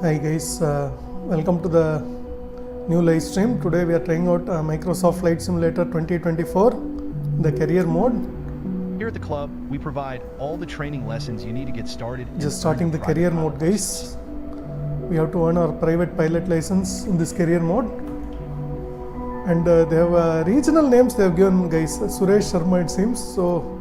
Hi guys, welcome to the new live stream. Today we are trying out Microsoft Flight Simulator 2024, the career mode. Here at the club, we provide all the training lessons you need to get started. Just starting the career mode, guys. We have to earn our private pilot license in this career mode. And they have regional names they have given, guys. Suresh Sharma, it seems. So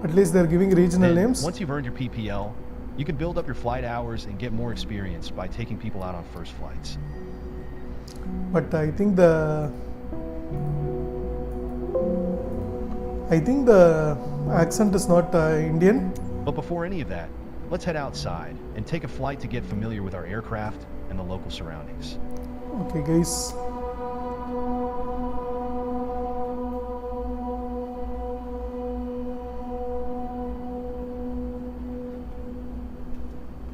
at least they are giving regional names. Once you've earned your PPL, you can build up your flight hours and get more experience by taking people out on first flights. But I think the accent is not Indian. But before any of that, let's head outside and take a flight to get familiar with our aircraft and the local surroundings. Okay, guys.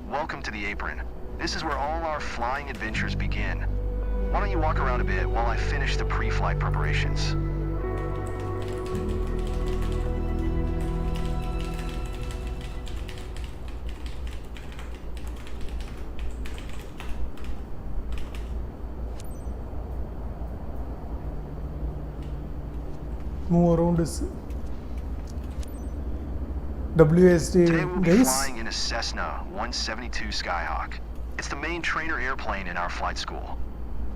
Welcome to the apron. This is where all our flying adventures begin. Why don't you walk around a bit while I finish the pre-flight preparations? Move around this WSD, Today we'll be guys. flying in a Cessna 172 Skyhawk. It's the main trainer airplane in our flight school.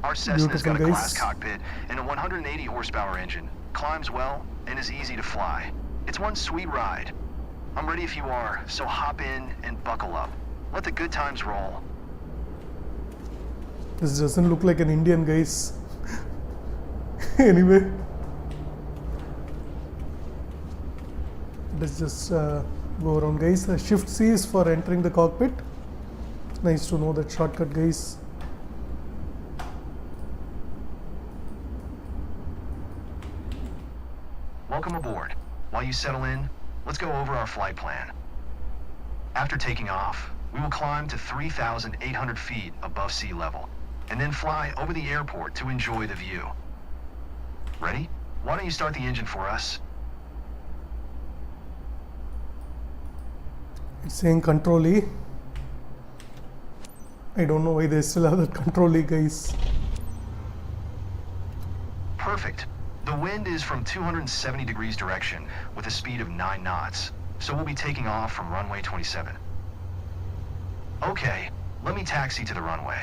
Our Cessna's got a Beautiful, glass guys. cockpit and a 180 horsepower engine, climbs well, and is easy to fly. It's one sweet ride. I'm ready if you are, so hop in and buckle up. Let the good times roll. This doesn't look like an Indian, guys. Anyway, let's just go around, guys. Shift C is for entering the cockpit. Nice to know that shortcut, guys. Welcome aboard. While you settle in, let's go over our flight plan. After taking off, we will climb to 3,800 feet above sea level, and then fly over the airport to enjoy the view. Ready? Why don't you start the engine for us? It's saying Control E. I don't know why they still have that Control E, guys. Perfect. The wind is from 270 degrees direction with a speed of 9 knots, so we'll be taking off from runway 27. Okay, let me taxi to the runway.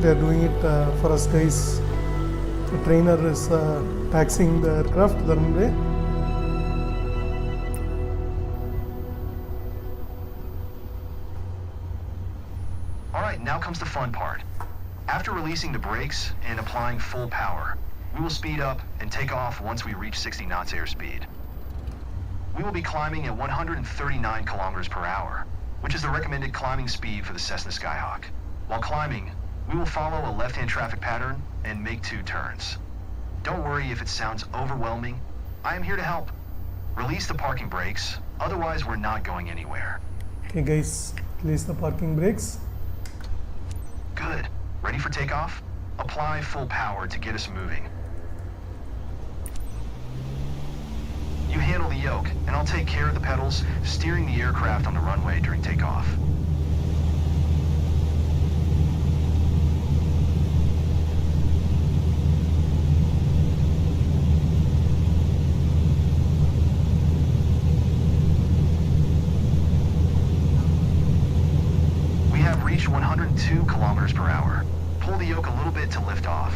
They are doing it for us, guys. The trainer is taxiing the aircraft, the runway. Alright, now comes the fun part. After releasing the brakes and applying full power, we will speed up and take off once we reach 60 knots airspeed. We will be climbing at 139 kilometers per hour, which is the recommended climbing speed for the Cessna Skyhawk. While climbing, we will follow a left-hand traffic pattern and make 2 turns. Don't worry if it sounds overwhelming. I am here to help. Release the parking brakes, otherwise we're not going anywhere. Okay, guys, release the parking brakes. Good. Ready for takeoff? Apply full power to get us moving. You handle the yoke, and I'll take care of the pedals, steering the aircraft on the runway during takeoff. We have reached 102 kilometers per hour. Pull the yoke a little bit to lift off.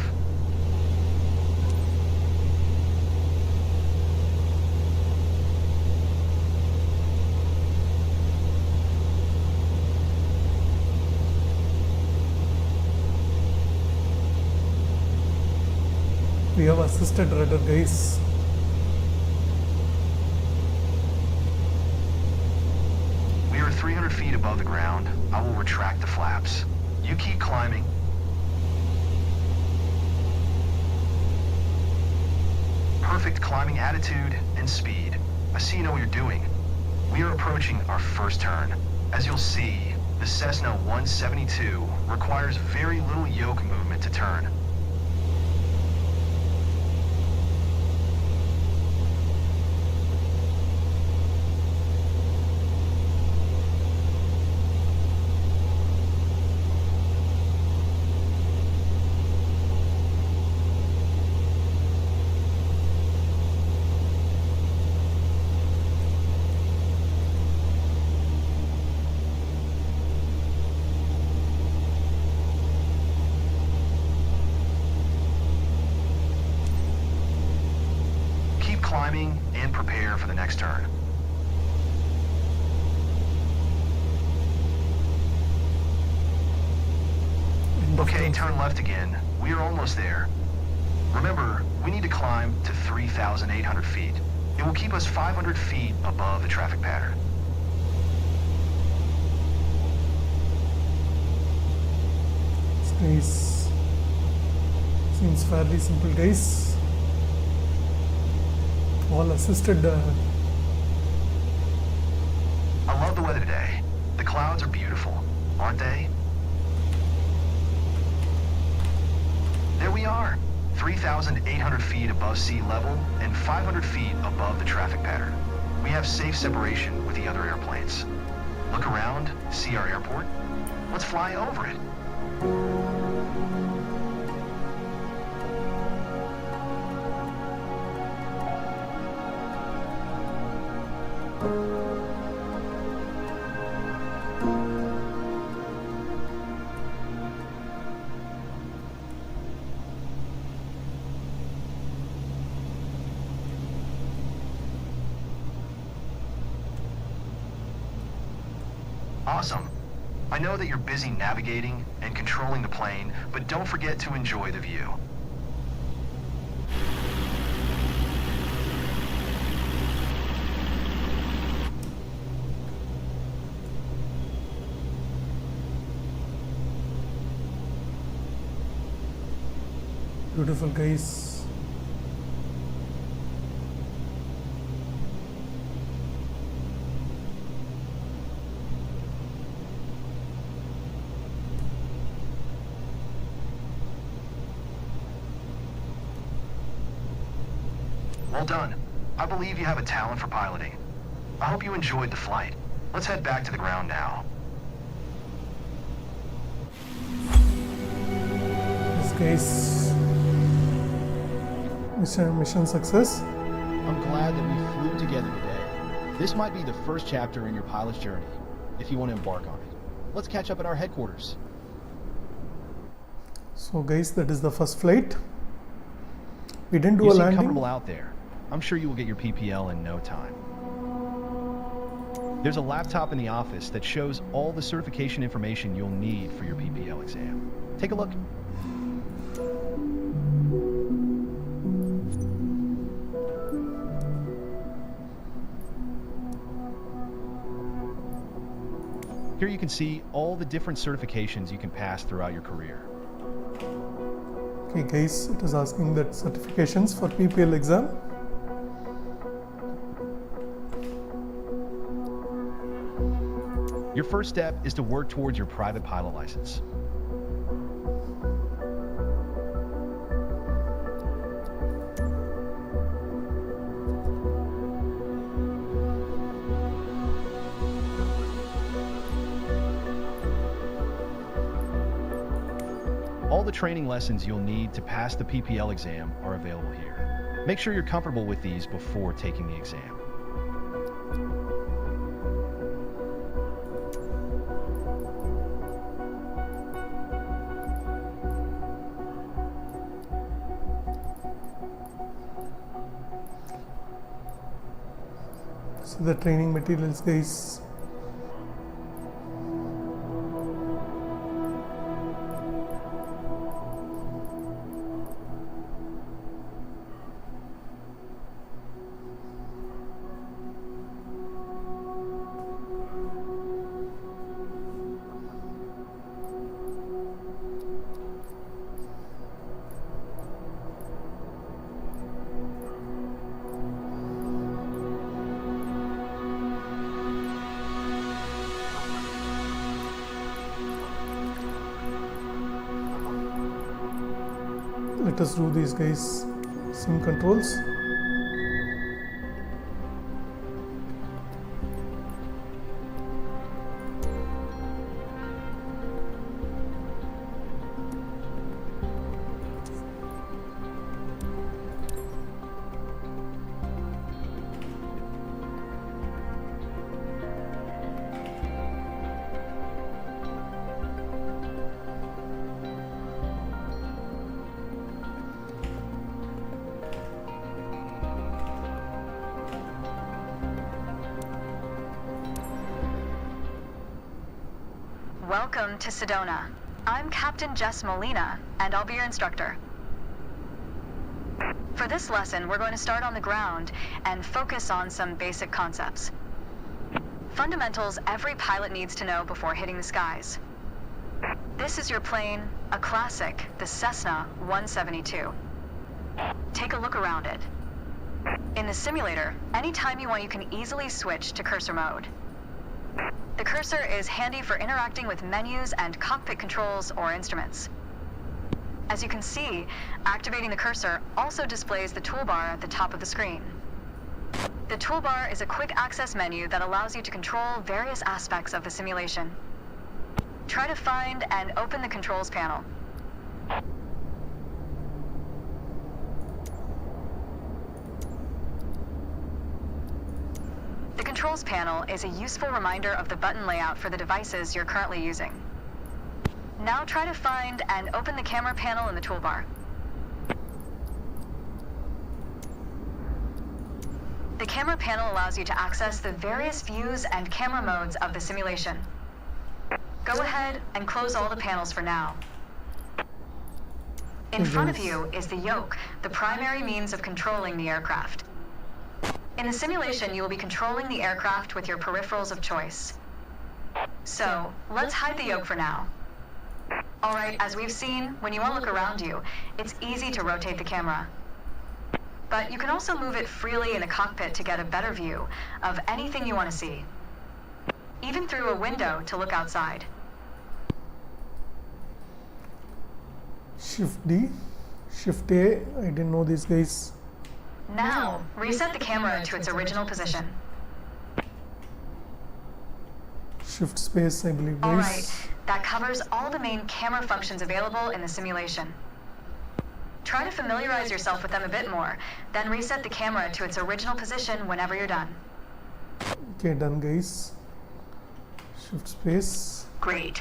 We have assisted rudder, guys. We are 300 feet above the ground. I will retract the flaps. You keep climbing. Perfect climbing attitude and speed. I see you know what you're doing. We are approaching our first turn. As you'll see, the Cessna 172 requires very little yoke movement to turn. climbing and prepare for the next turn. Okay, turn left again. We are almost there. Remember, we need to climb to 3,800 feet. It will keep us 500 feet above the traffic pattern. This seems fairly simple, guys. All assisted. I love the weather today. The clouds are beautiful, aren't they? There we are, 3,800 feet above sea level and 500 feet above the traffic pattern. We have safe separation with the other airplanes. Look around, see our airport? Let's fly over it. Awesome. I know that you're busy navigating and controlling the plane, but don't forget to enjoy the view. Beautiful, guys. Well done. I believe you have a talent for piloting. I hope you enjoyed the flight. Let's head back to the ground now. This case, mission success. I'm glad that we flew together today. This might be the first chapter in your pilot's journey, if you want to embark on it. Let's catch up at our headquarters. So guys, that is the first flight. We didn't do You a seem landing. comfortable out there. I'm sure you will get your PPL in no time. There's a laptop in the office that shows all the certification information you'll need for your PPL exam. Take a look. Here you can see all the different certifications you can pass throughout your career. Okay guys, it is asking that certifications for PPL exam. Your first step is to work towards your private pilot license. All the training lessons you'll need to pass the PPL exam are available here. Make sure you're comfortable with these before taking the exam. So the training materials, guys. Let us do these, guys. Sim controls. Welcome to Sedona. I'm Captain Jess Molina, and I'll be your instructor. For this lesson, we're going to start on the ground and focus on some basic concepts. Fundamentals every pilot needs to know before hitting the skies. This is your plane, a classic, the Cessna 172. Take a look around it. In the simulator, anytime you want, you can easily switch to cursor mode. The cursor is handy for interacting with menus and cockpit controls or instruments. As you can see, activating the cursor also displays the toolbar at the top of the screen. The toolbar is a quick access menu that allows you to control various aspects of the simulation. Try to find and open the controls panel. The controls panel is a useful reminder of the button layout for the devices you're currently using. Now try to find and open the camera panel in the toolbar. The camera panel allows you to access the various views and camera modes of the simulation. Go ahead and close all the panels for now. In front of you is the yoke, the primary means of controlling the aircraft. In the simulation, you will be controlling the aircraft with your peripherals of choice. So, let's hide the yoke for now. Alright, as we've seen, when you want to look around you, it's easy to rotate the camera. But you can also move it freely in the cockpit to get a better view of anything you want to see. Even through a window to look outside. Shift D, Shift A, I didn't know these guys. Now, reset the camera to its original position. Shift space, I believe, guys. Alright, that covers all the main camera functions available in the simulation. Try to familiarize yourself with them a bit more, then reset the camera to its original position whenever you're done. Okay, done, guys. Shift space. Great.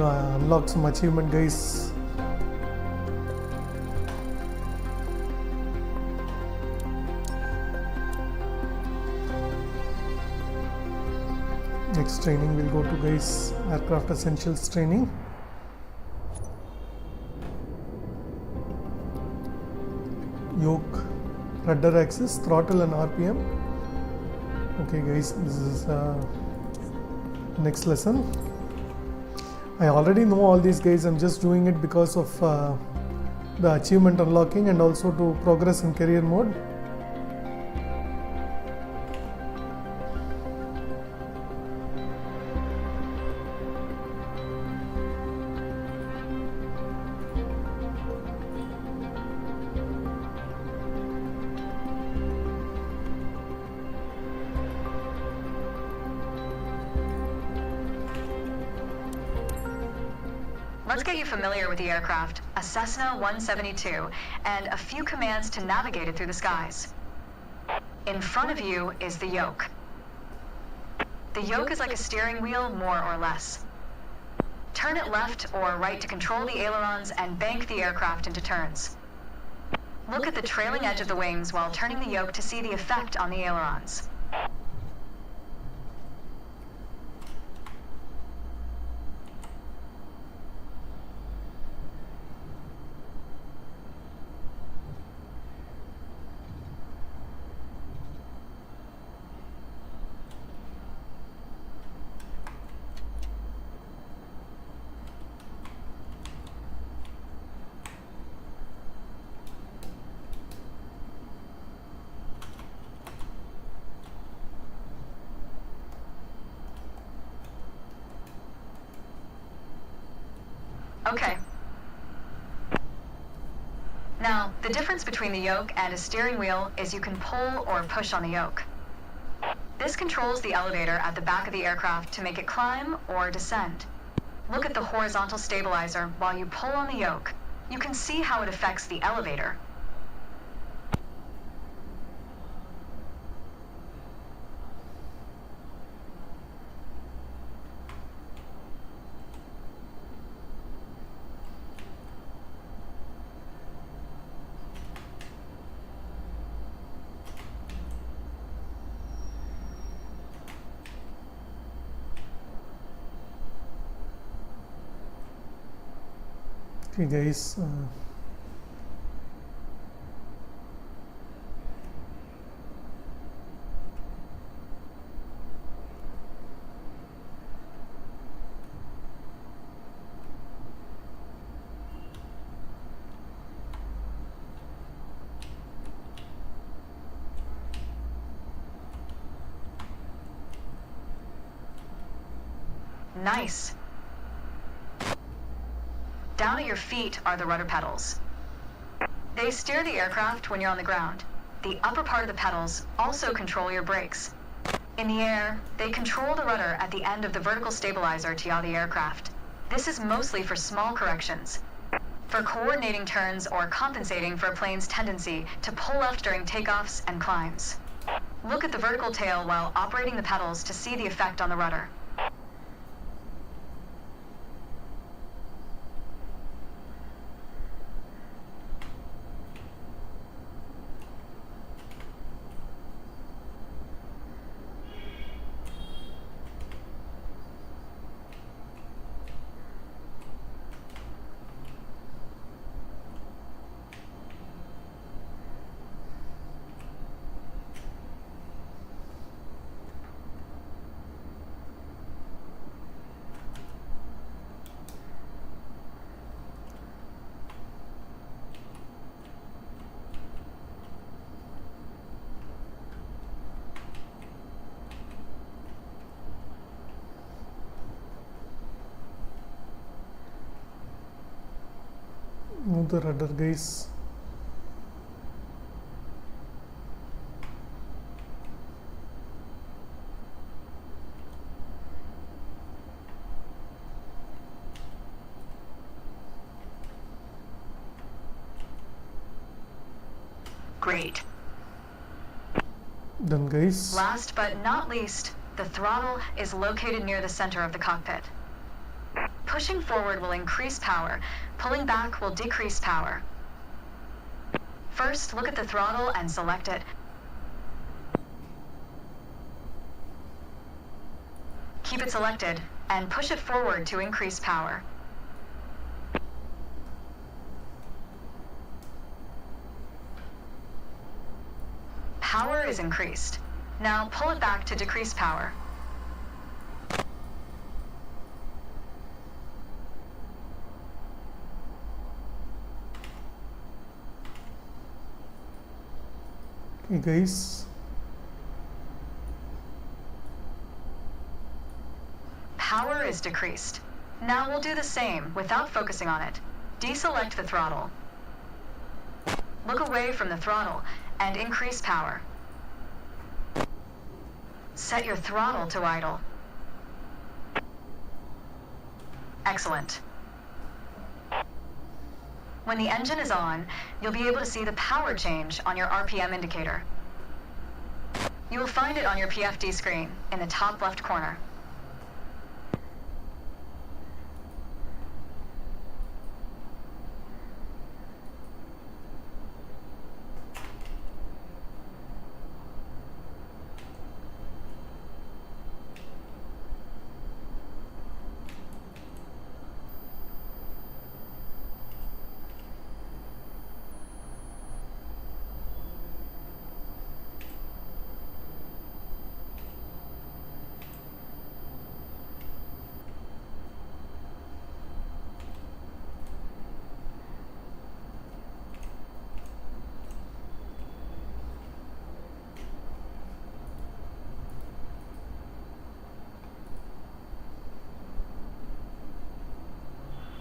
Unlocked some achievement, guys. Next training we'll go to, guys, aircraft essentials training. Yoke, rudder axis, throttle and RPM. Okay guys, this is next lesson. I already know all these guys, I'm just doing it because of the achievement unlocking and also to progress in career mode. Let's get you familiar with the aircraft, a Cessna 172, and a few commands to navigate it through the skies. In front of you is the yoke. The yoke is like a steering wheel, more or less. Turn it left or right to control the ailerons and bank the aircraft into turns. Look at the trailing edge of the wings while turning the yoke to see the effect on the ailerons. Okay. Now, the difference between the yoke and a steering wheel is you can pull or push on the yoke. This controls the elevator at the back of the aircraft to make it climb or descend. Look at the horizontal stabilizer while you pull on the yoke. You can see how it affects the elevator. Okay, guys. Nice. Down at your feet are the rudder pedals. They steer the aircraft when you're on the ground. The upper part of the pedals also control your brakes. In the air, they control the rudder at the end of the vertical stabilizer to yaw the aircraft. This is mostly for small corrections, for coordinating turns or compensating for a plane's tendency to pull left during takeoffs and climbs. Look at the vertical tail while operating the pedals to see the effect on the rudder. Move the rudder, guys. Great. Done, guys. Last but not least, the throttle is located near the center of the cockpit. Pushing forward will increase power. Pulling back will decrease power. First, look at the throttle and select it. Keep it selected and push it forward to increase power. Power is increased. Now pull it back to decrease power. Okay, guys. Power is decreased. Now we'll do the same without focusing on it. Deselect the throttle. Look away from the throttle and increase power. Set your throttle to idle. Excellent. When the engine is on, you'll be able to see the power change on your RPM indicator. You will find it on your PFD screen in the top left corner.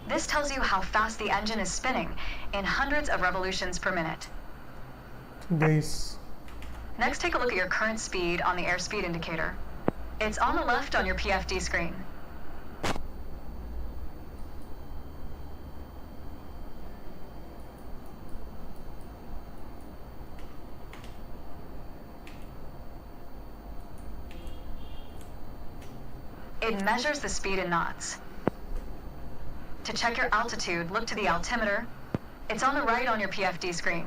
This tells you how fast the engine is spinning in hundreds of revolutions per minute. Guys. Next, take a look at your current speed on the airspeed indicator. It's on the left on your PFD screen. It measures the speed in knots. To check your altitude, look to the altimeter. It's on the right on your PFD screen.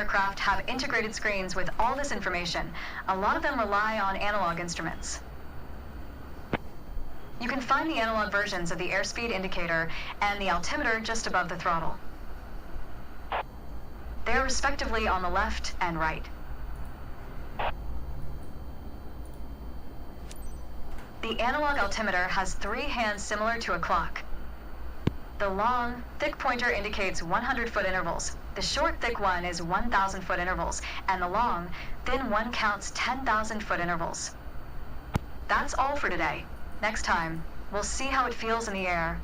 aircraft have integrated screens with all this information. A lot of them rely on analog instruments. You can find the analog versions of the airspeed indicator and the altimeter just above the throttle. They are respectively on the left and right. The analog altimeter has 3 hands similar to a clock. The long, thick pointer indicates 100-foot intervals. The short, thick one is 1,000-foot intervals, and the long, thin one counts 10,000-foot intervals. That's all for today. Next time, we'll see how it feels in the air.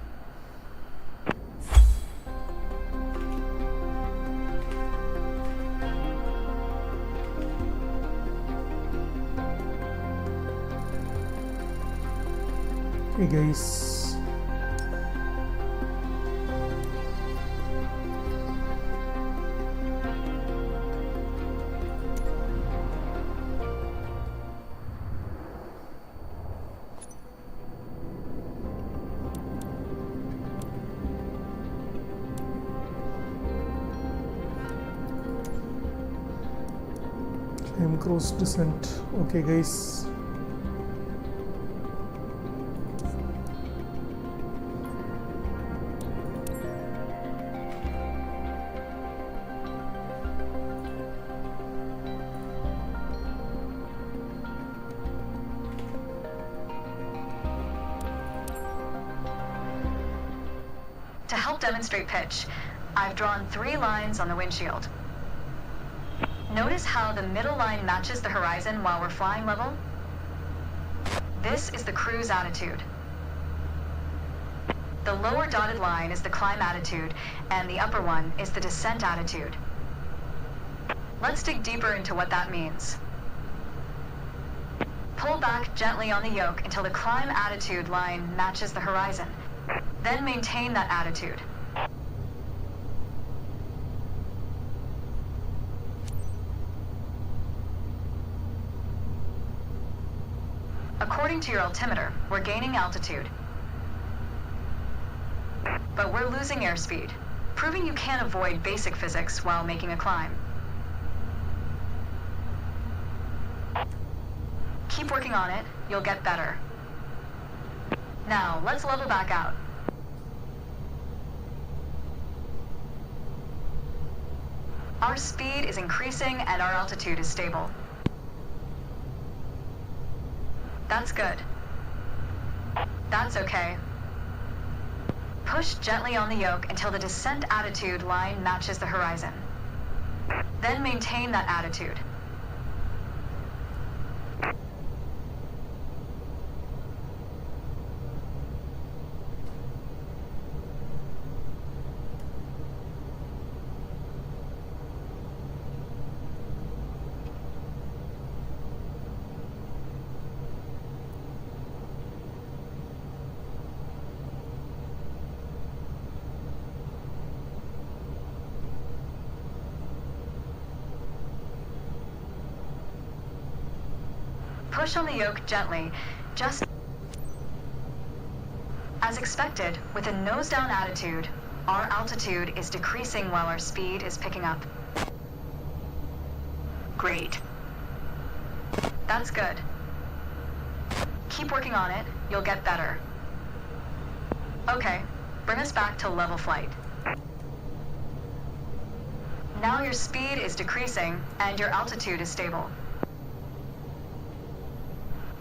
Hey guys. Cross descent. Okay guys. To help demonstrate pitch, I've drawn 3 lines on the windshield. Notice how the middle line matches the horizon while we're flying level? This is the cruise attitude. The lower dotted line is the climb attitude, and the upper one is the descent attitude. Let's dig deeper into what that means. Pull back gently on the yoke until the climb attitude line matches the horizon. Then maintain that attitude. According to your altimeter, we're gaining altitude. But we're losing airspeed, proving you can't avoid basic physics while making a climb. Keep working on it, you'll get better. Now, let's level back out. Our speed is increasing and our altitude is stable. That's good. That's okay. Push gently on the yoke until the descent attitude line matches the horizon. Then maintain that attitude. Push on the yoke gently, just as expected. With a nose-down attitude, our altitude is decreasing while our speed is picking up. Great. That's good. Keep working on it, you'll get better. Okay, bring us back to level flight. Now your speed is decreasing and your altitude is stable.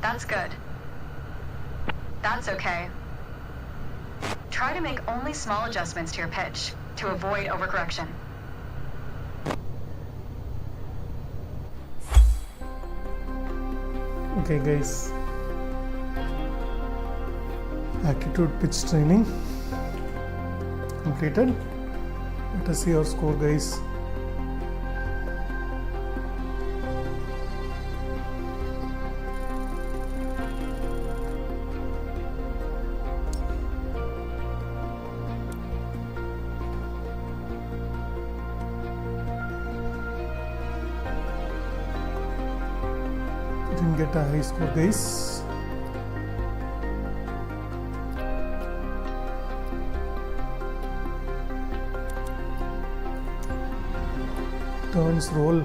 That's good. That's okay. Try to make only small adjustments to your pitch to avoid overcorrection. Okay guys. Attitude pitch training completed. Let us see our score guys. Didn't get a high score guys. turns roll.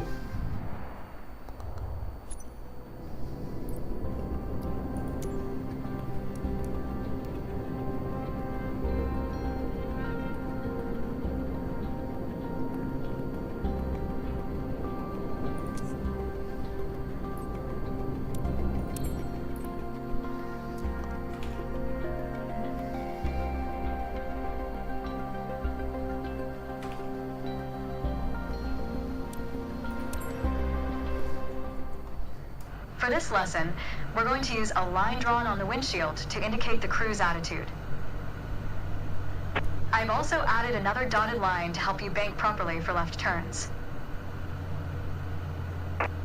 For this lesson, we're going to use a line drawn on the windshield to indicate the cruise attitude. I've also added another dotted line to help you bank properly for left turns.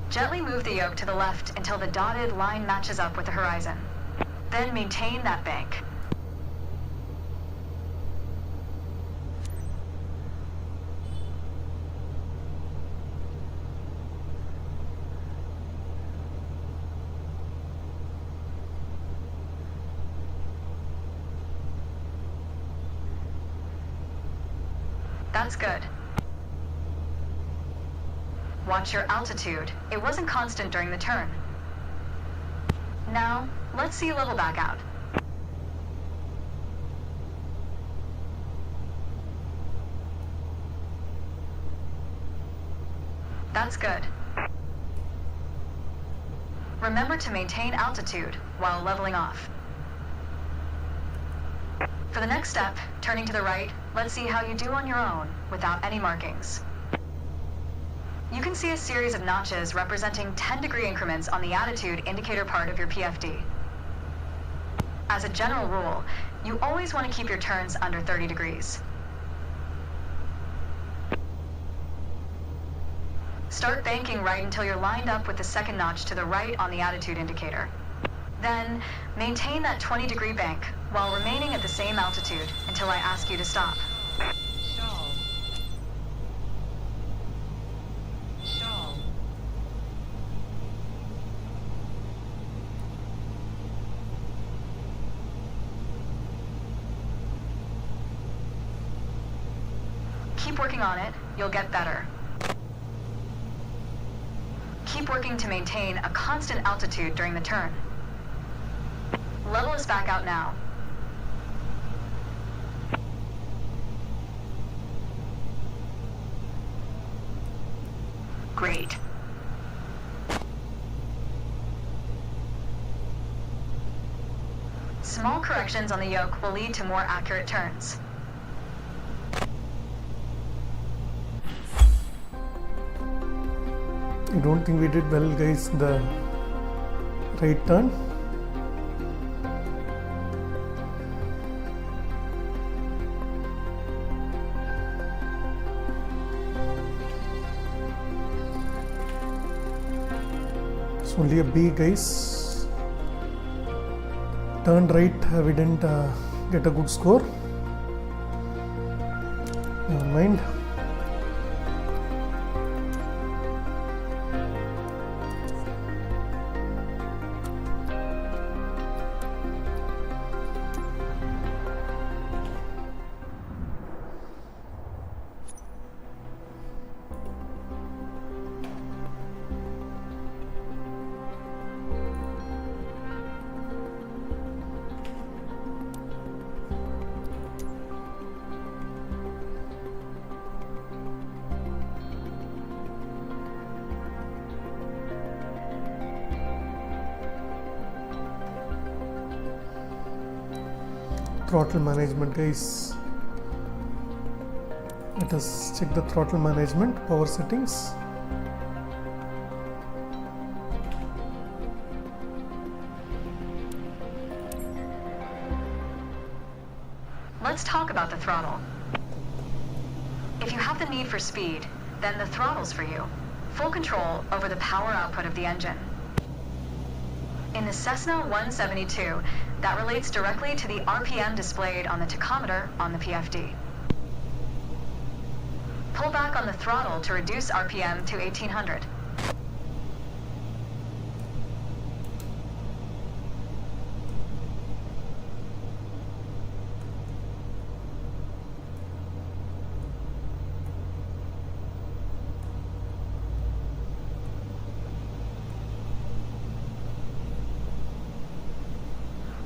Gently move the yoke to the left until the dotted line matches up with the horizon. Then maintain that bank. That's good. Watch your altitude. It wasn't constant during the turn. Now, let's see you level back out. That's good. Remember to maintain altitude while leveling off. For the next step, turning to the right, let's see how you do on your own without any markings. You can see a series of notches representing 10-degree increments on the attitude indicator part of your PFD. As a general rule, you always want to keep your turns under 30 degrees. Start banking right until you're lined up with the second notch to the right on the attitude indicator. Then, maintain that 20-degree bank while remaining at the same altitude until I ask you to stop. Stall. Stall. Keep working on it, you'll get better. Keep working to maintain a constant altitude during the turn. Level us back out now. Great. Small corrections on the yoke will lead to more accurate turns. I don't think we did well, guys, the right turn. It's only a B, guys. Turned right, we didn't get a good score. Never mind. Throttle management, guys. Let us check the throttle management, power settings. Let's talk about the throttle. If you have the need for speed, then the throttle's for you. Full control over the power output of the engine. In the Cessna 172, that relates directly to the RPM displayed on the tachometer on the PFD. Pull back on the throttle to reduce RPM to 1800.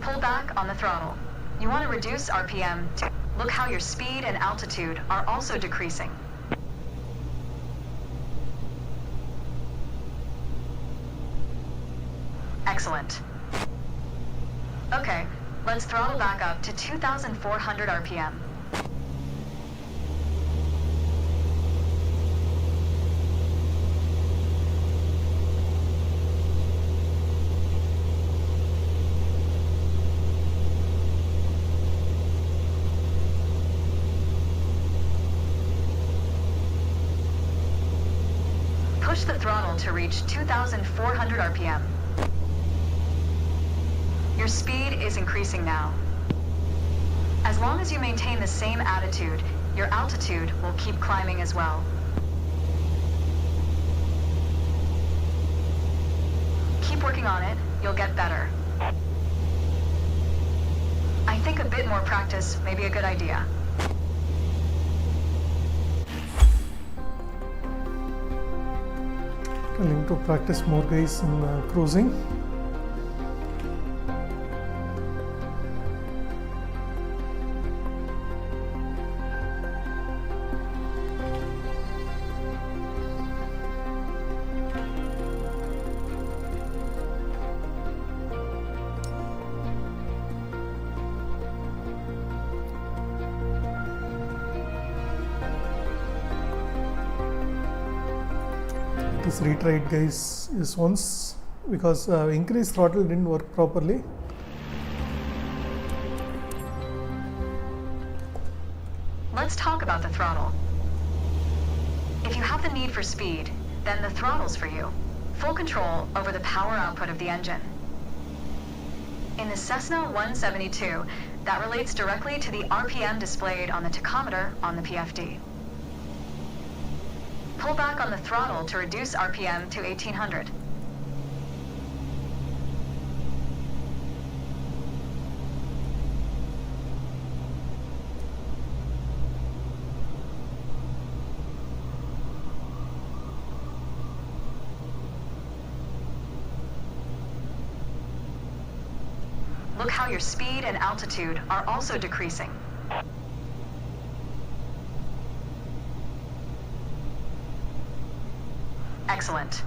Pull back on the throttle. You want to reduce RPM. Look how your speed and altitude are also decreasing. Excellent. Okay, let's throttle back up to 2,400 RPM. Push the throttle to reach 2,400 RPM. Your speed is increasing now. As long as you maintain the same attitude, your altitude will keep climbing as well. Keep working on it, you'll get better. I think a bit more practice may be a good idea. I need to practice more, guys, in cruising. This retry it, guys, is once because increased throttle didn't work properly. Let's talk about the throttle. If you have the need for speed, then the throttle's for you. Full control over the power output of the engine. In the Cessna 172, that relates directly to the RPM displayed on the tachometer on the PFD. Pull back on the throttle to reduce RPM to 1800. Look how your speed and altitude are also decreasing. Excellent.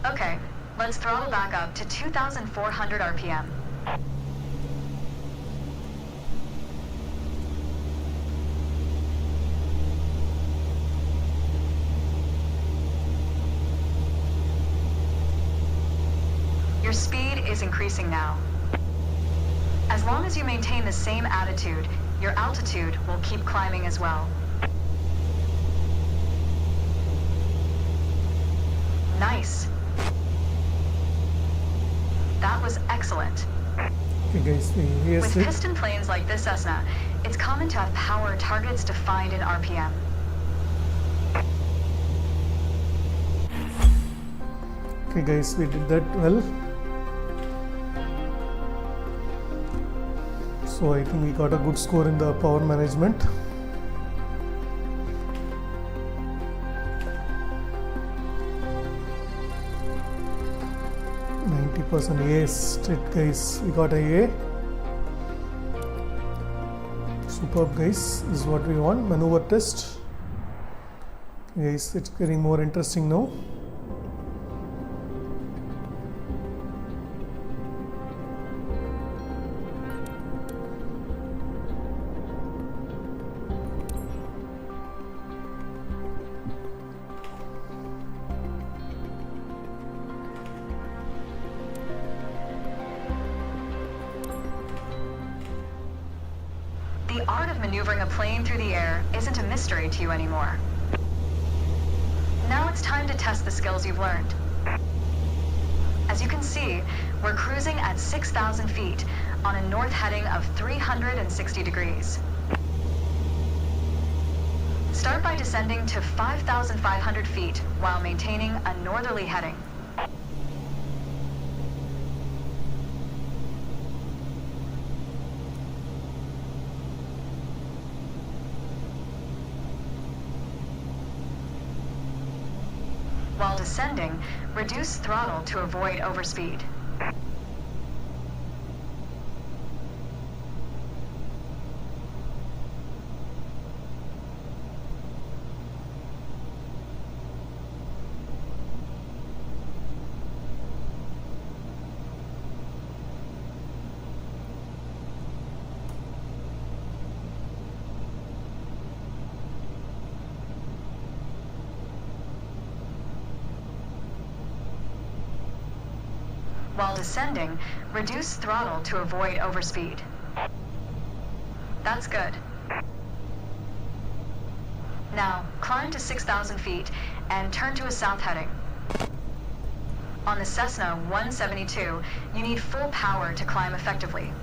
Okay, let's throttle back up to 2,400 RPM. Your speed is increasing now. As long as you maintain the same attitude, your altitude will keep climbing as well. Nice. That was excellent. Okay, guys, With piston planes like this Cessna, it's common to have power targets defined in RPM. Okay, guys, we did that well. So I think we got a good score in the power management. A straight, guys. We got a A. Superb, guys. This is what we want. Maneuver test. Guys, it's getting more interesting now. The art of maneuvering a plane through the air isn't a mystery to you anymore. Now it's time to test the skills you've learned. As you can see, we're cruising at 6,000 feet on a north heading of 360 degrees. Start by descending to 5,500 feet while maintaining a northerly heading. While descending, reduce throttle to avoid overspeed. While descending, reduce throttle to avoid overspeed. That's good. Now, climb to 6,000 feet and turn to a south heading. On the Cessna 172, you need full power to climb effectively.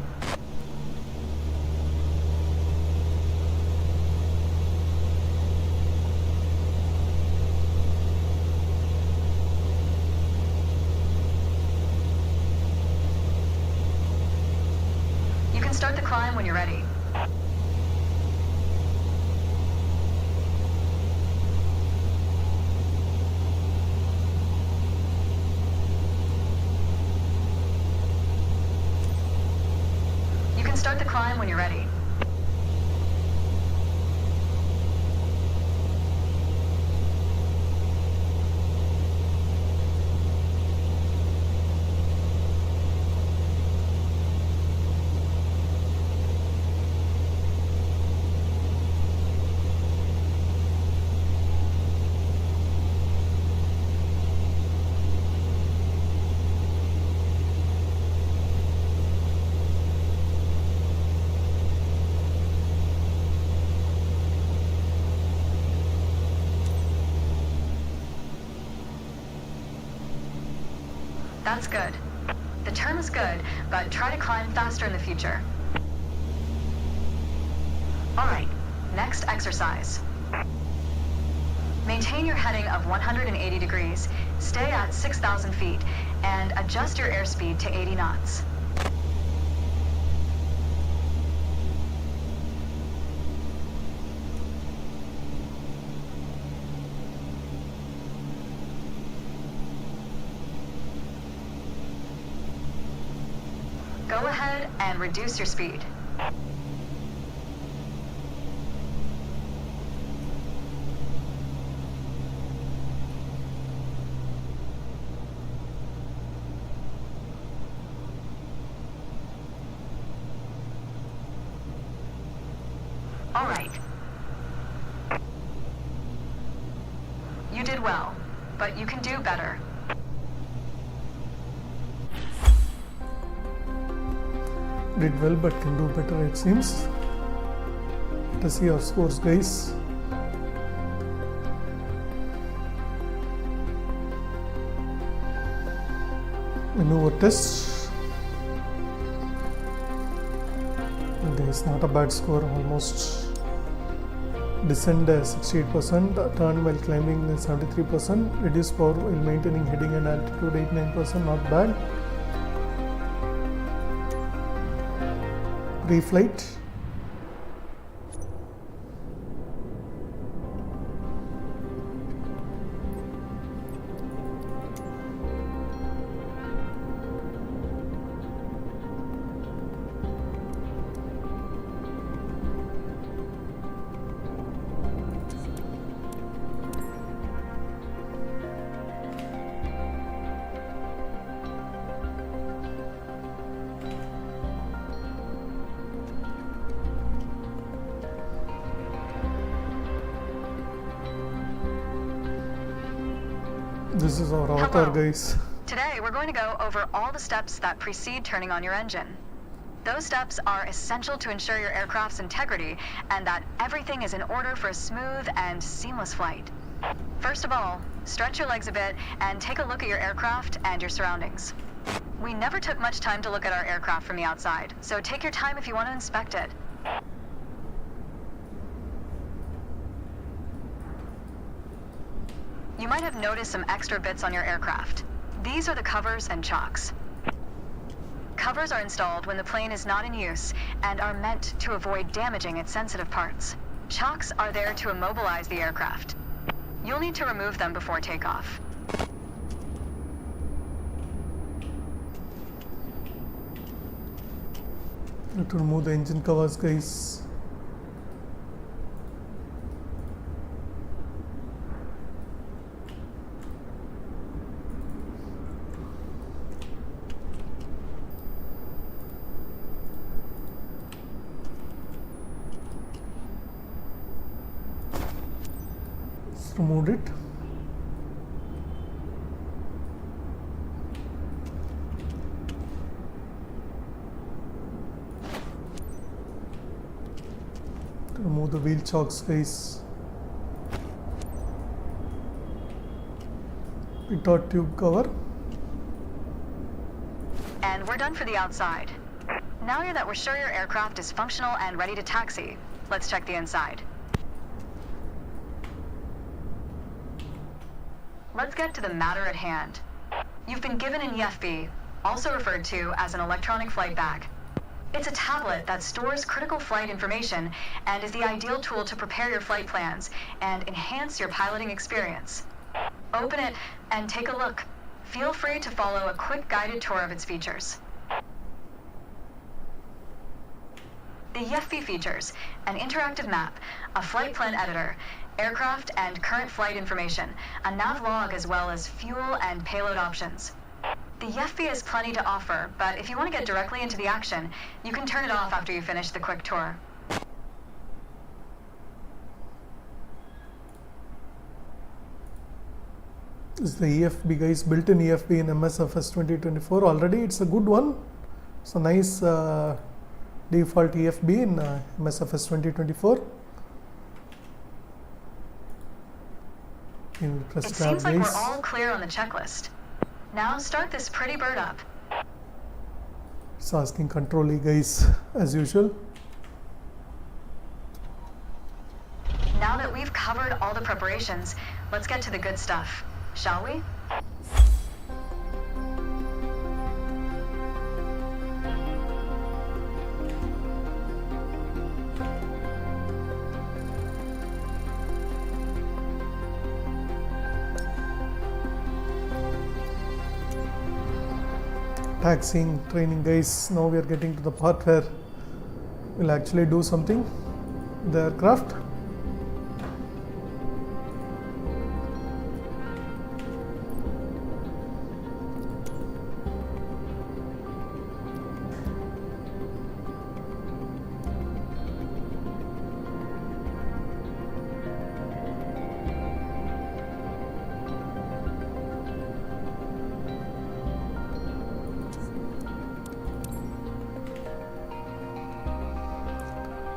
You can start the climb when you're ready. You can start the climb when you're ready. That's good. The turn is good, but try to climb faster in the future. Alright, next exercise. Maintain your heading of 180 degrees, stay at 6,000 feet, and adjust your airspeed to 80 knots. Go ahead and reduce your speed. All right. You did well, but you can do better. Did well but can do better, it seems. Let us see our scores, guys. Maneuver test. Guys, not a bad score, almost. Descend 68%, turn while climbing 73%, reduce power while maintaining heading and altitude 89%, not bad. Pre-flight. This is our avatar, Hello. guys. Today, we're going to go over all the steps that precede turning on your engine. Those steps are essential to ensure your aircraft's integrity and that everything is in order for a smooth and seamless flight. First of all, stretch your legs a bit and take a look at your aircraft and your surroundings. We never took much time to look at our aircraft from the outside, so take your time if you want to inspect it. You might have noticed some extra bits on your aircraft. These are the covers and chocks. Covers are installed when the plane is not in use and are meant to avoid damaging its sensitive parts. Chocks are there to immobilize the aircraft. You'll need to remove them before takeoff. Need to remove the engine covers, guys. Removed it. Remove the wheel chocks, guys. Pitot tube cover. And we're done for the outside. Now that we're sure your aircraft is functional and ready to taxi, let's check the inside. Let's get to the matter at hand. You've been given an EFB, also referred to as an electronic flight bag. It's a tablet that stores critical flight information and is the ideal tool to prepare your flight plans and enhance your piloting experience. Open it and take a look. Feel free to follow a quick guided tour of its features. The EFB features an interactive map, a flight plan editor, aircraft and current flight information, a nav log as well as fuel and payload options. The EFB has plenty to offer, but if you want to get directly into the action, you can turn it off after you finish the quick tour. This is the EFB, guys, built-in EFB in MSFS 2024. Already it's a good one. It's a nice default EFB in MSFS 2024. It seems like we're all clear on the checklist. Now start this pretty bird up. It's asking control E, guys, as usual. Now that we've covered all the preparations, let's get to the good stuff, shall we? Taxiing training, guys. Now we are getting to the part where we'll actually do something with the aircraft.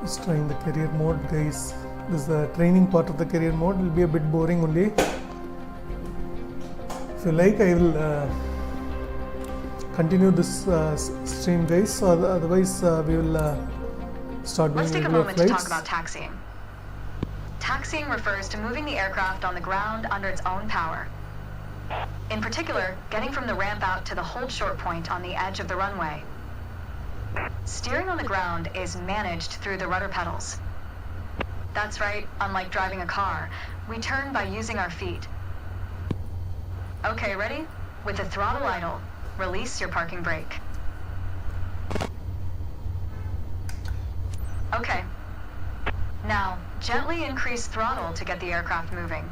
Just trying the career mode, guys. This is the training part of the career mode. It will be a bit boring only. If you like, I will continue this stream, guys. Otherwise, we will start doing Let's take a regular moment flights. to talk about taxiing. Taxiing refers to moving the aircraft on the ground under its own power. In particular, getting from the ramp out to the hold short point on the edge of the runway. Steering on the ground is managed through the rudder pedals. That's right, unlike driving a car, we turn by using our feet. Okay, ready? With the throttle idle, release your parking brake. Okay. Now, gently increase throttle to get the aircraft moving.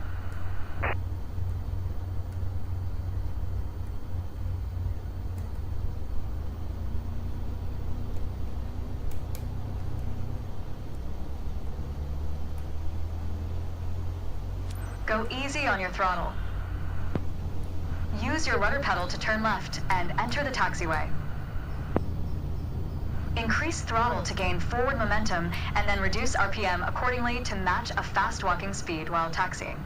Go easy on your throttle. Use your rudder pedal to turn left and enter the taxiway. Increase throttle to gain forward momentum and then reduce RPM accordingly to match a fast walking speed while taxiing.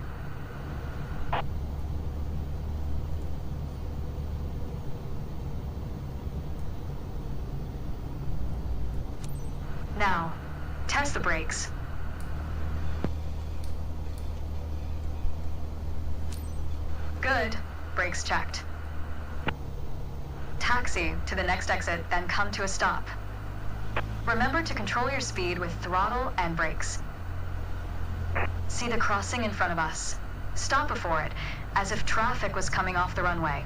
Now, test the brakes. Good. Brakes checked. Taxi to the next exit, then come to a stop. Remember to control your speed with throttle and brakes. See the crossing in front of us. Stop before it, as if traffic was coming off the runway.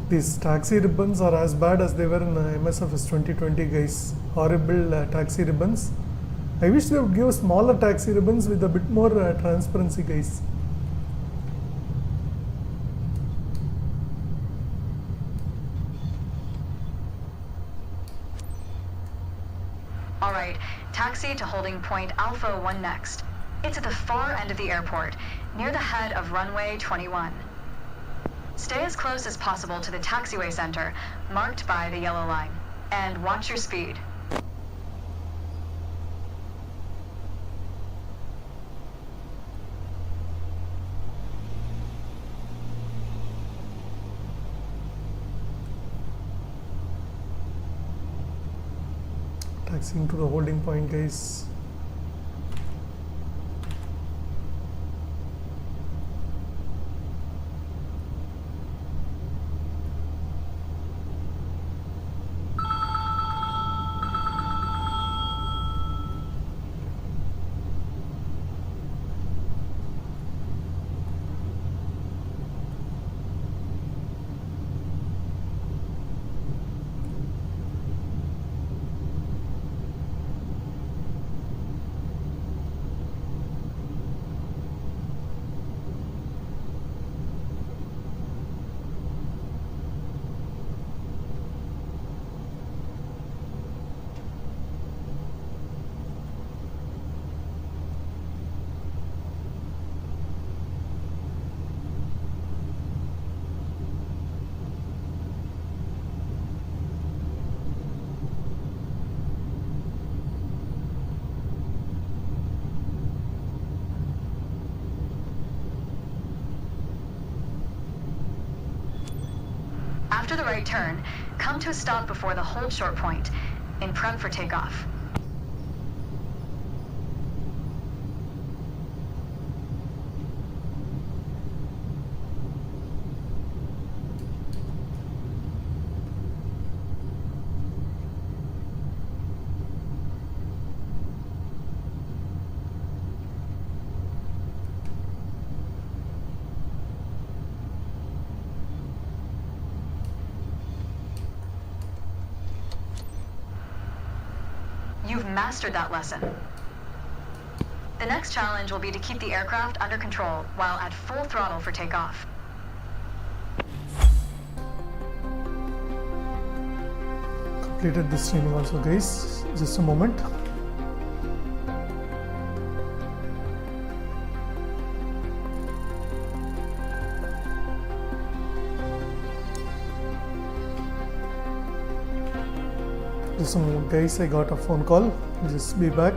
These taxi ribbons are as bad as they were in MSFS 2020, guys. Horrible taxi ribbons. I wish they would give smaller taxi ribbons with a bit more transparency, guys. All right, taxi to holding point Alpha 1 next. It's at the far end of the airport, near the head of runway 21. Stay as close as possible to the taxiway center, marked by the yellow line, and watch your speed. Taxiing to the holding point, guys. After the right turn, come to a stop before the hold short point, in prep for takeoff. You've mastered that lesson. The next challenge will be to keep the aircraft under control while at full throttle for takeoff. Completed this training also, guys. Just a moment. Just a moment, guys. I got a phone call. Just be back.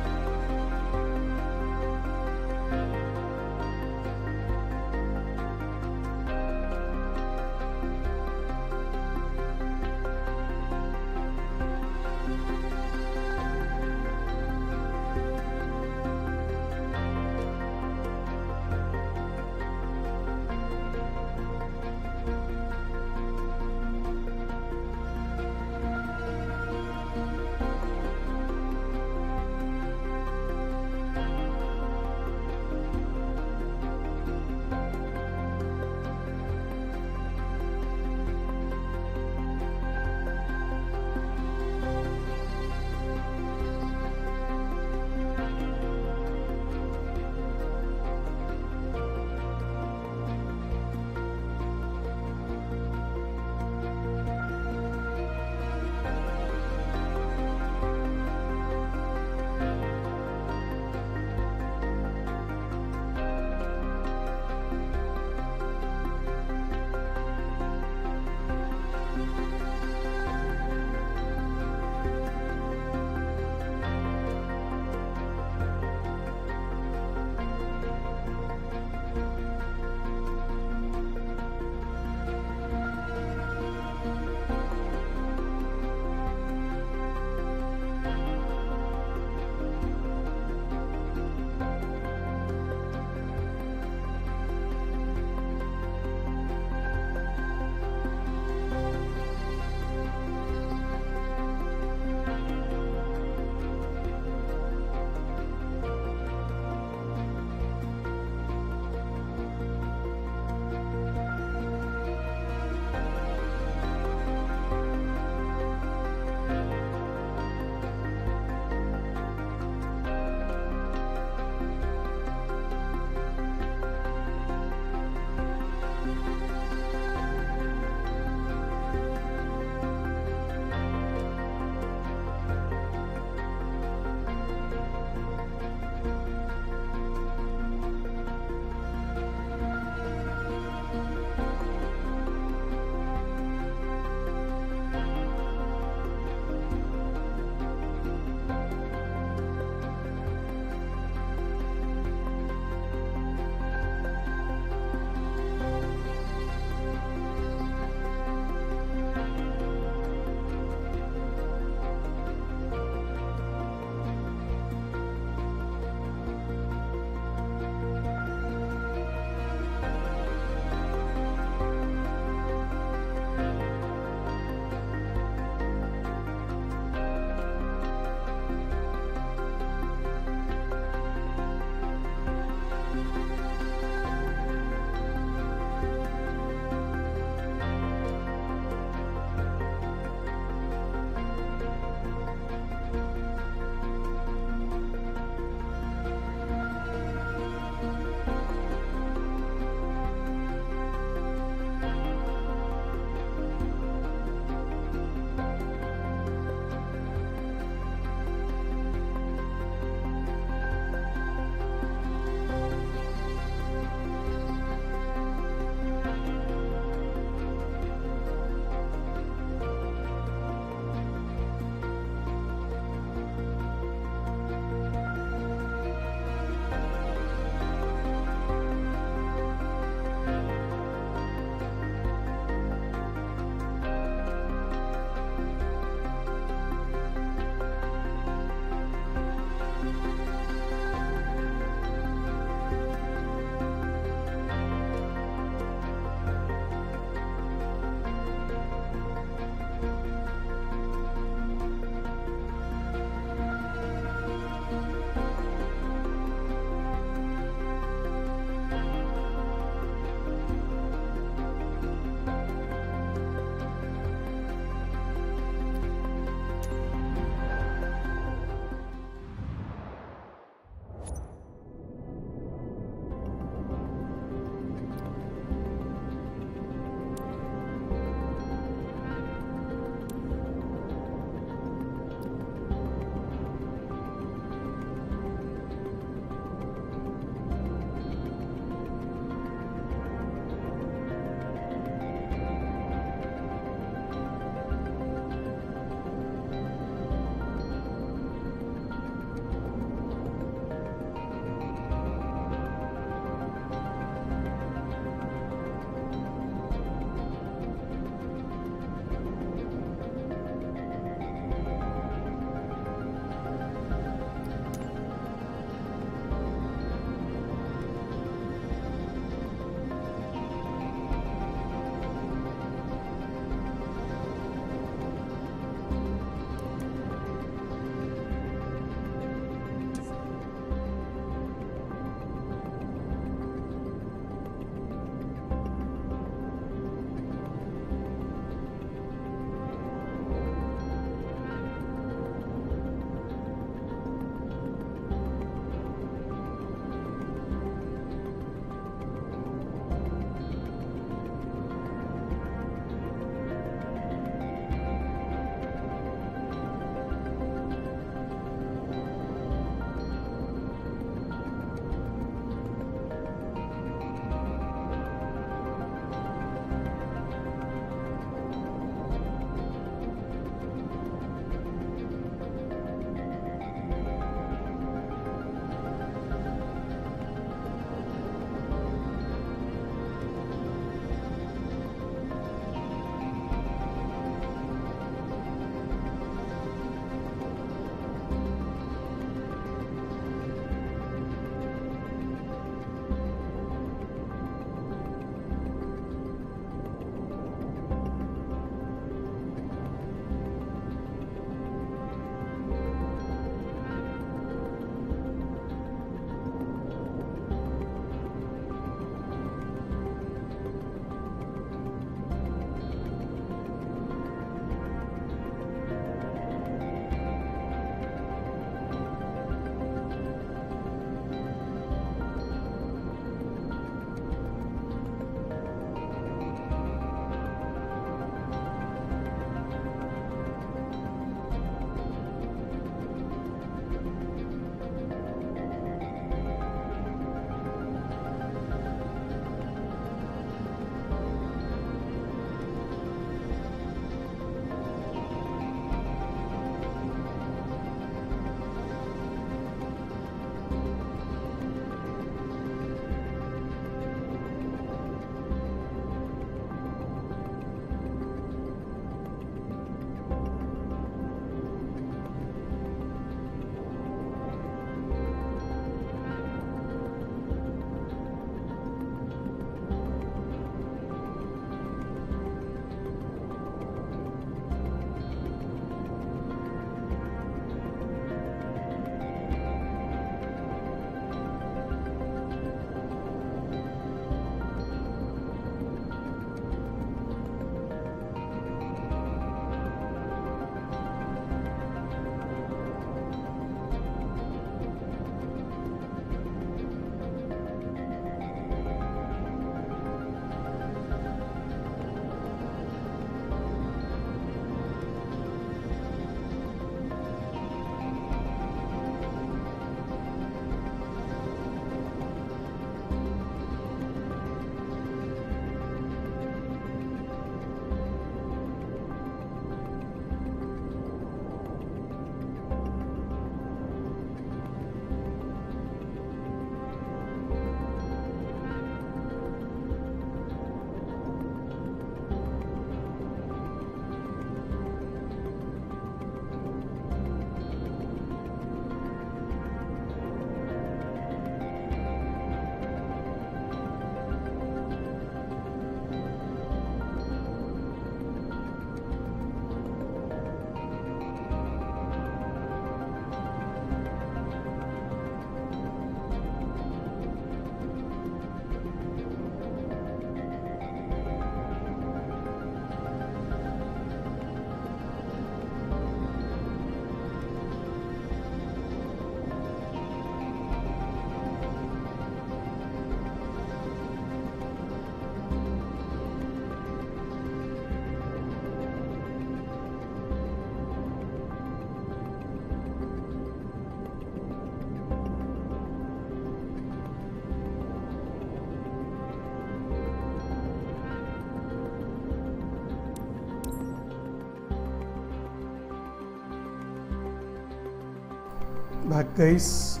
Back guys.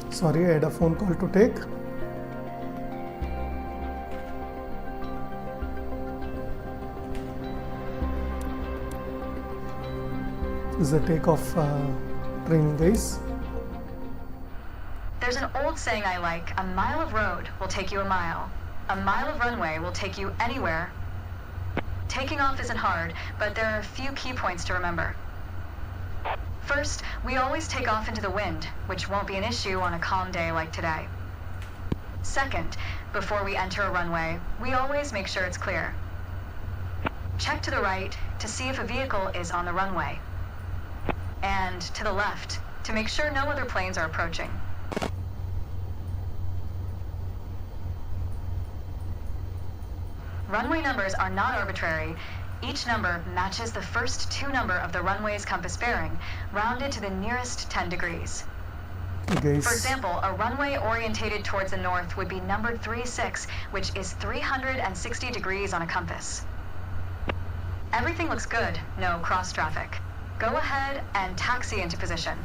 Sorry, I had a phone call to take. This is a takeoff training guys. There's an old saying I like, a mile of road will take you a mile. A mile of runway will take you anywhere. Taking off isn't hard, but there are a few key points to remember. First, we always take off into the wind, which won't be an issue on a calm day like today. Second, before we enter a runway, we always make sure it's clear. Check to the right to see if a vehicle is on the runway. And to the left to make sure no other planes are approaching. Runway numbers are not arbitrary. Each number matches the first two number of the runway's compass bearing, rounded to the nearest 10 degrees. Guys. For example, a runway orientated towards the north would be numbered 36, which is 360 degrees on a compass. Everything looks good, no cross traffic. Go ahead and taxi into position.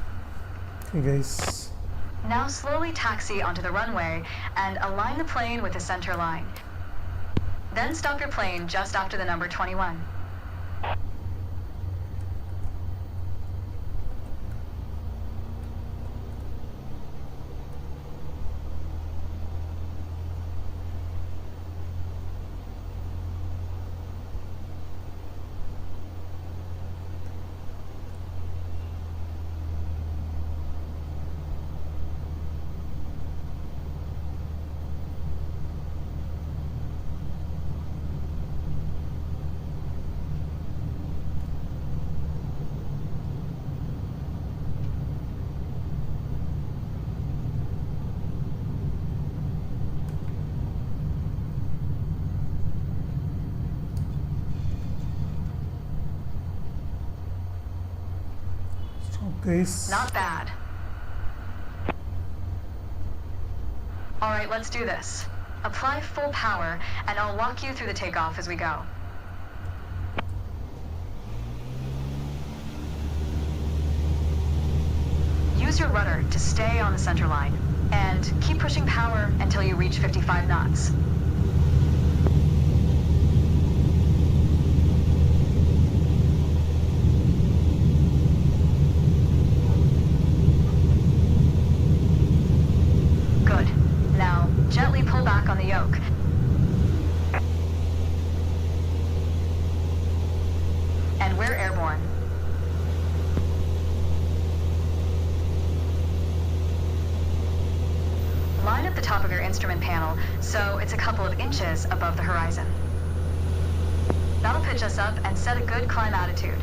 Okay guys. Now slowly taxi onto the runway and align the plane with the center line. Then stop your plane just after the number 21. Guys. Not bad. All right, let's do this. Apply full power, and I'll walk you through the takeoff as we go. Use your rudder to stay on the center line, and keep pushing power until you reach 55 knots. Good. Now, gently pull back on the yoke. And we're airborne. Line up the top of your instrument panel so it's a couple of inches above the horizon. That'll pitch us up and set a good climb attitude.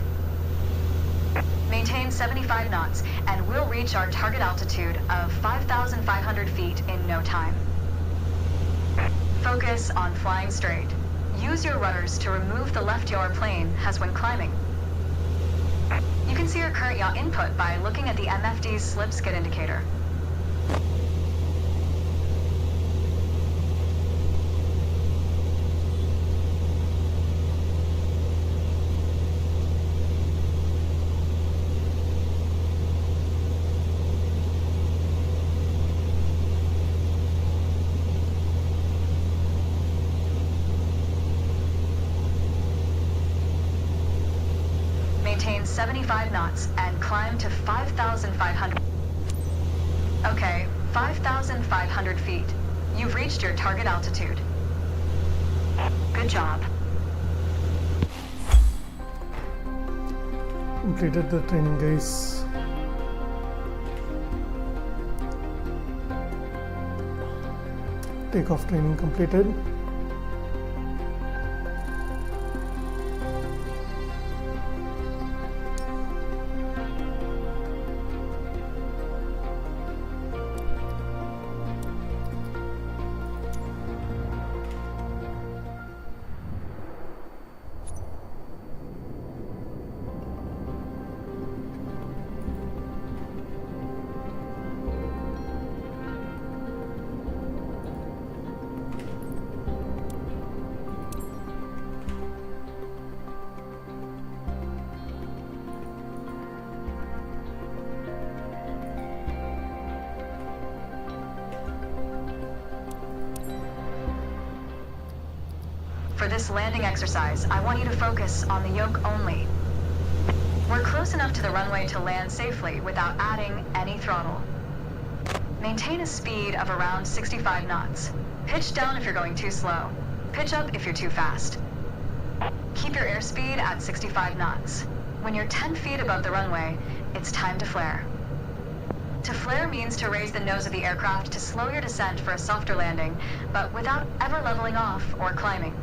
Maintain 75 knots, and we'll reach our target altitude of 5,500 feet in no time. Focus on flying straight. Use your rudders to remove the left yaw plane as when climbing. You can see your current yaw input by looking at the MFD's slip skid indicator. Maintain 75 knots and climb to 5,500. Okay, 5,500 feet. You've reached your target altitude. Good job. Completed the training guys. Takeoff training completed. For this landing exercise, I want you to focus on the yoke only. We're close enough to the runway to land safely without adding any throttle. Maintain a speed of around 65 knots. Pitch down if you're going too slow. Pitch up if you're too fast. Keep your airspeed at 65 knots. When you're 10 feet above the runway, it's time to flare. To flare means to raise the nose of the aircraft to slow your descent for a softer landing, but without ever leveling off or climbing.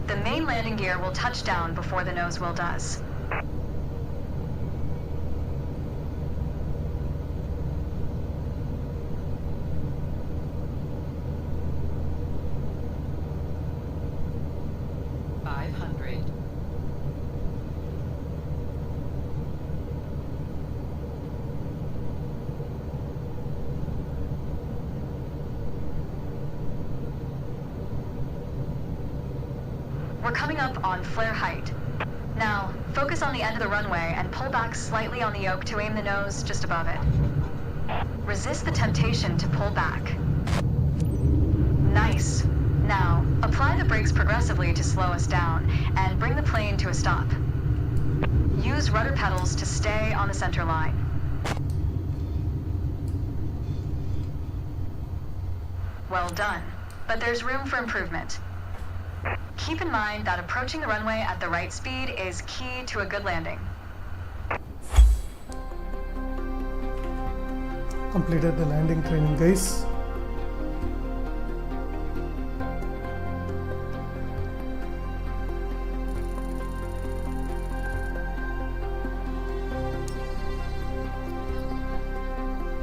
The main landing gear will touch down before the nose wheel does. We're coming up on flare height. Now, focus on the end of the runway and pull back slightly on the yoke to aim the nose just above it. Resist the temptation to pull back. Nice. Now, apply the brakes progressively to slow us down and bring the plane to a stop. Use rudder pedals to stay on the center line. Well done, but there's room for improvement. Keep in mind that approaching the runway at the right speed is key to a good landing. Completed the landing training, guys.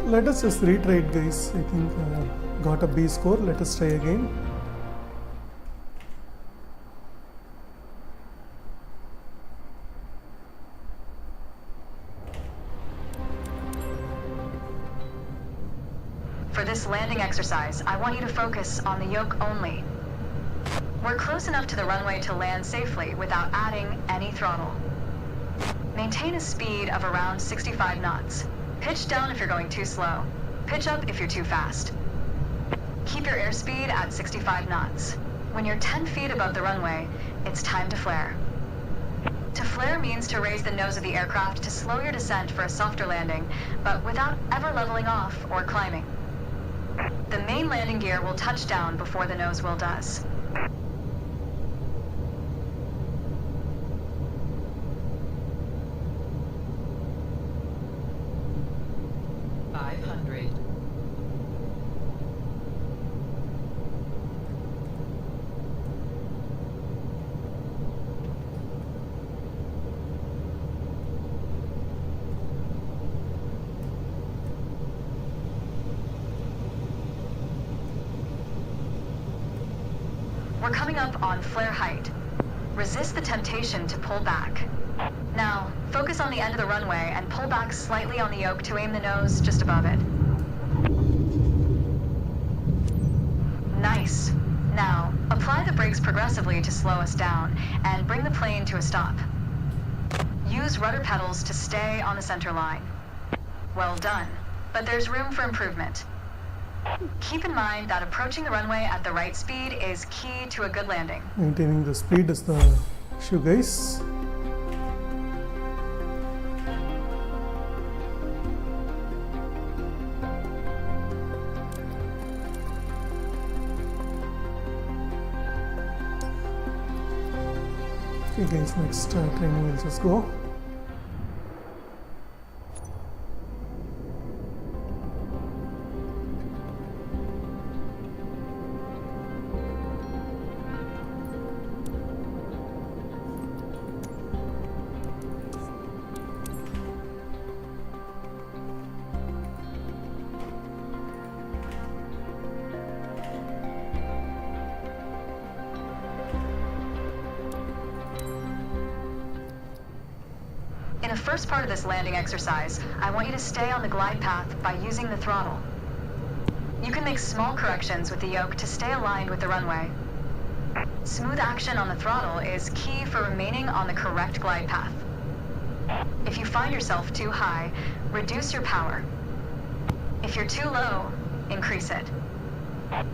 Let us just retry it, guys. I think got a B score. Let us try again. For this landing exercise, I want you to focus on the yoke only. We're close enough to the runway to land safely without adding any throttle. Maintain a speed of around 65 knots. Pitch down if you're going too slow. Pitch up if you're too fast. Keep your airspeed at 65 knots. When you're 10 feet above the runway, it's time to flare. To flare means to raise the nose of the aircraft to slow your descent for a softer landing, but without ever leveling off or climbing. The main landing gear will touch down before the nose wheel does. We're coming up on flare height. Resist the temptation to pull back. Now, focus on the end of the runway and pull back slightly on the yoke to aim the nose just above it. Nice. Now, apply the brakes progressively to slow us down and bring the plane to a stop. Use rudder pedals to stay on the center line. Well done, but there's room for improvement. Keep in mind that approaching the runway at the right speed is key to a good landing. Maintaining the speed is the issue, guys. Okay guys, next training will just go. In the first part of this landing exercise, I want you to stay on the glide path by using the throttle. You can make small corrections with the yoke to stay aligned with the runway. Smooth action on the throttle is key for remaining on the correct glide path. If you find yourself too high, reduce your power. If you're too low, increase it.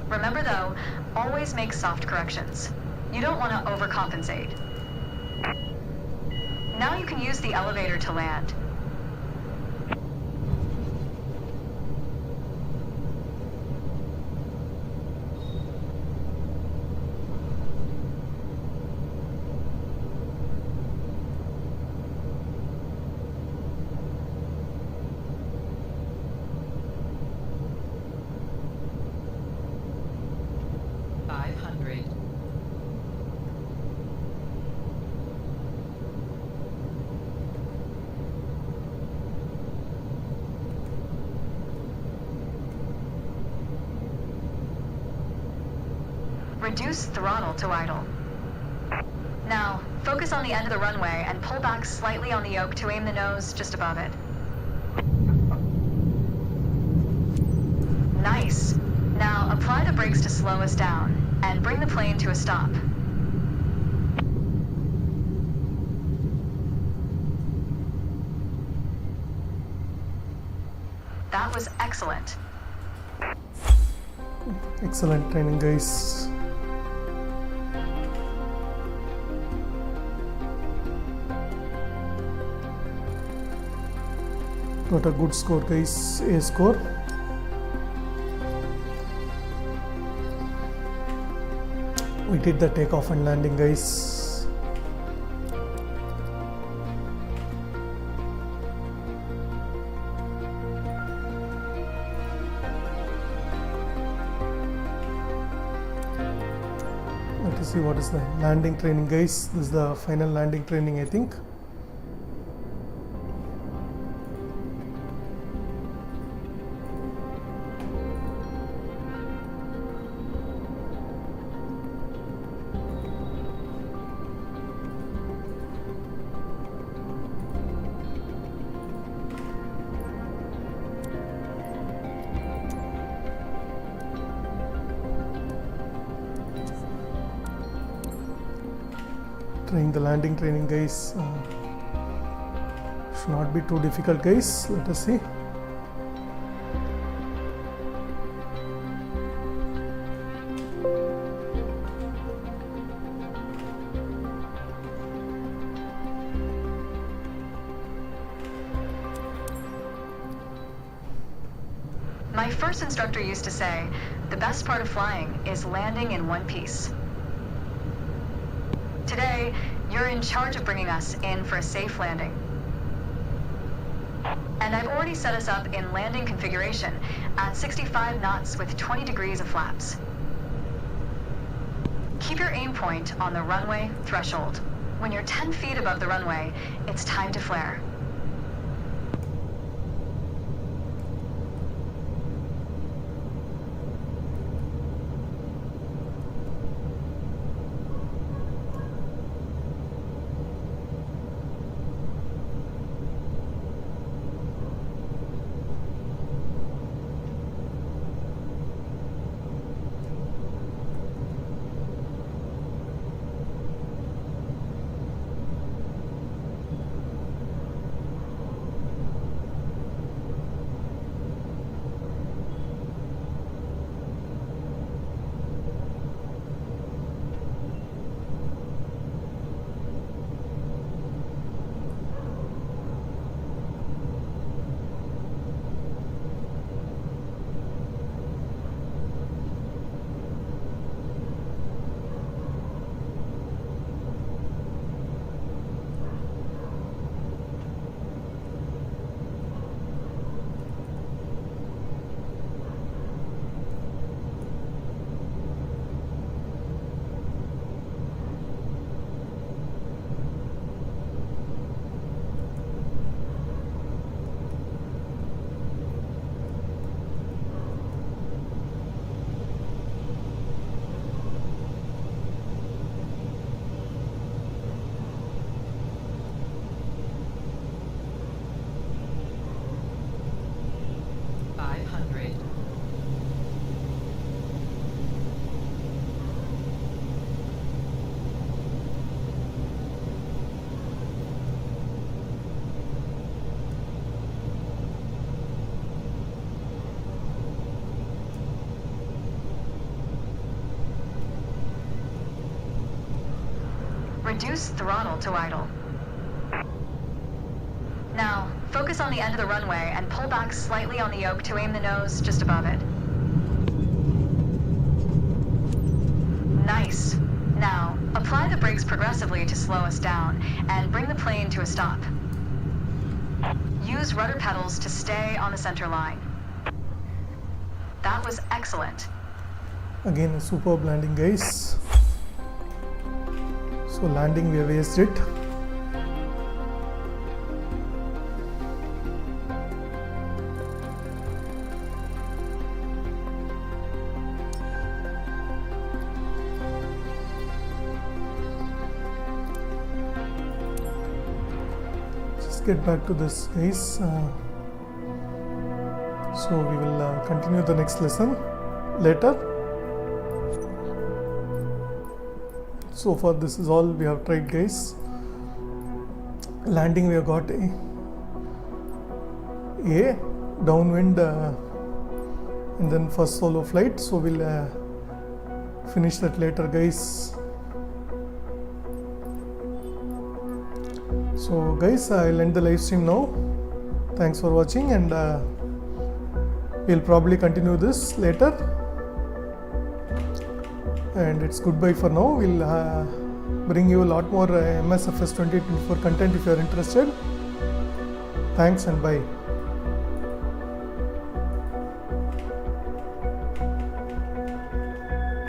Remember though, always make soft corrections. You don't want to overcompensate. Now you can use the elevator to land. Reduce throttle to idle. Now, focus on the end of the runway and pull back slightly on the yoke to aim the nose just above it. Nice. Now, apply the brakes to slow us down and bring the plane to a stop. That was excellent. Excellent training, guys. Got a good score, guys. A score. We did the takeoff and landing, guys. Let us see what is the landing training, guys. This is the final landing training, I think. Trying the landing training, guys. Should not be too difficult, guys. Let us see. My first instructor used to say, the best part of flying is landing in one piece. Today, you're in charge of bringing us in for a safe landing. And I've already set us up in landing configuration at 65 knots with 20 degrees of flaps. Keep your aim point on the runway threshold. When you're 10 feet above the runway, it's time to flare. reduce throttle to idle. Now, focus on the end of the runway and pull back slightly on the yoke to aim the nose just above it. Nice. Now, apply the brakes progressively to slow us down and bring the plane to a stop. Use rudder pedals to stay on the center line. That was excellent. Again, a superb landing, guys. So landing, we have aced it. Just get back to this, guys. So we will continue the next lesson later. So far this is all we have tried, guys. Landing, we have got a downwind and then first solo flight, so we'll finish that later, guys. So guys, I'll end the live stream now. Thanks for watching, and we'll probably continue this later. And it's goodbye for now. We'll bring you a lot more MSFS 2024 content if you are interested. Thanks and bye.